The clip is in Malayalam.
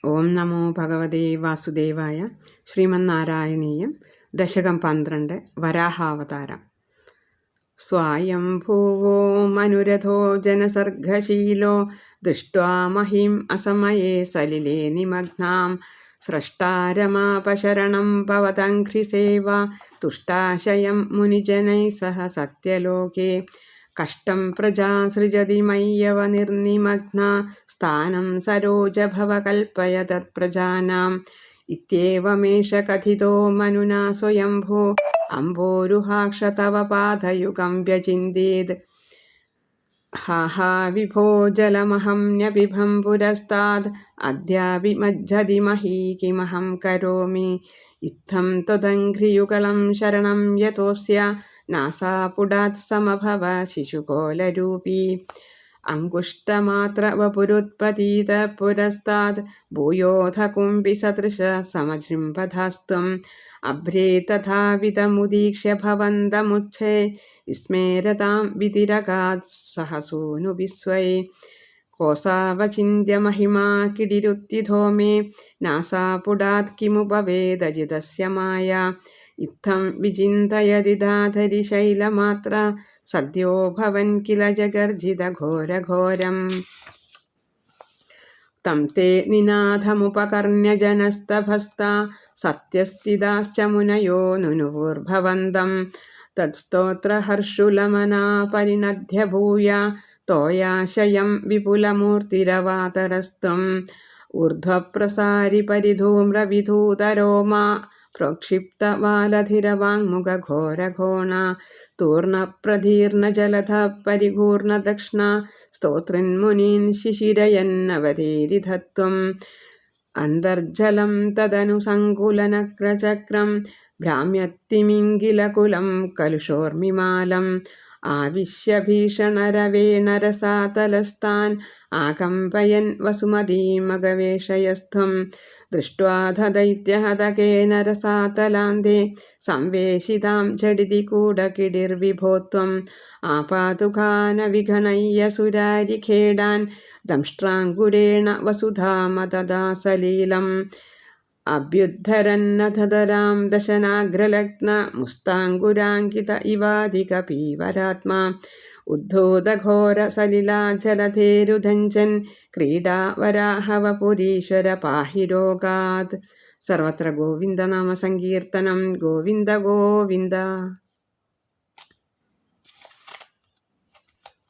ഓം നമോ ഭഗവതേ വാസുദേവായ. ശ്രീമന്നാരായണീയം. ദശകം 12. വരാഹാവതാരം. സ്വായംഭൂവോ മനുരഥോ ജനസർഗശീലോ ദൃഷ്ട്വാ മഹിം അസമയേ സലിലേ നിമഗ്നാം സ്രഷ്ടാരമാപശരണം ഭവതംഘ്രിസേവ തുഷ്ടാശയം മുനിജനൈ സഹ സത്യലോകേ കഷ്ടം പ്രജാ സൃജതി മയ്യവ നിർനിമഗ്ന സ്ഥാനം സരോജഭവ കൽപ്പയ തത്പ്രജാനാം ഇത്യേവമേഷ കഥിതോ മനുനാ സ്വയംഭോ അംബോരുഹാക്ഷ തവ പാദയുഗം വ്യചിന്തേത് ഹാ വിഭോ ജലമഹം ന്യപിഭം പുരസ്താദ് അദ്യാപി മജ്ജതി മഹീ കിമഹം കരോമി ഇത്തം ത്വദംഘ്രിയുഗളം ശരണം യതോസ്യ നാസാപുടാത് സമഭവ ശിശുകോലരൂപീ അങ്കുഷ്ടമാത്ര വപുരുത്പതീത പുരസ്താദ് ഭൂയോധ കുംഭി സദൃശ സമജൃംഭധാസ്ത്വം അഭ്രേ തഥാവിധമുദീക്ഷ്യ ഭവന്തമുച്ഛേ വിസ്മേരതാം വിതിരകാത് സഹസൂനുവിസ്വൈ കോസാവചിന്യ മഹിമാ കിടിരുത്തിധോ മേ നാസാപുടാത് കിമു ഭവേദജിതസ്യ മായ ഇത്തം വിചിന്തയതിദാധരി ശൈലമാത്ര സദ്യോ ഭവൻ കില ജഗർജിത ഘോരഘോരം തം തേ നിനാഥമുപകർണ്യ ജനസ്തഭസ്ത സത്യസ്ഥിതാശ്ച മുനയോ നുനുപുർഭവന്തം തത്സ്തോത്രഹർഷുലമനാ പരിണദ്യ ഭൂയ തോയാശയം വിപുലമൂർത്തിരവാതരസ്ത്വം ഊർധ്വപ്രസാരി പരിധൂമ്രവിധൂതരോമാ പ്രോക്ഷിപ്തവാലധിരവാങ്മുഖഘോരഘോണ തൂർണപ്രധീർണജലധ പരിപൂർണദക്ഷ്ണ സ്തോത്രിന്മുനീൻ ശിശിരയന്നവതീരിധത്വം അന്തർജലം തദനു സങ്കുലനക്രചക്രം ഭ്രാമ്യത്തിമിംഗിലകുലം കലുഷോർമിമാലം ആവിശ്യ ഭീഷണരവേണരസാതലസ്ഥാൻ ആകമ്പയൻ വസുമതീമഗവേഷയസ്ഥം ദൃഷ്ട്വാധ ദൈത്യഹതകേന രസാതലാന്തേ സംവേശിതാം ഝടിതി കൂടകിടിർവിഭോത്വം ആപാതുകാന വിഗണയ്യ സുരാരിഖേടാൻ ദംഷ്ട്രാങ്കുരേണ വസുധാമതദാ സലീലം അഭ്യുദ്ധരന്നധതരാം ദശനാഗ്രലഗ്ന മുസ്താങ്കുരാങ്കിത ഇവാധികപീവരാത്മാ ഉദ്ധൂതഘോര സലിലാജലധേരുധഞ്ചൻ ക്രീഡാ വരാഹവപുരീശ്വര പാഹി രോഗാത്. സർവത്ര ഗോവിന്ദനാമ സങ്കീർത്തനം. ഗോവിന്ദ ഗോവിന്ദ.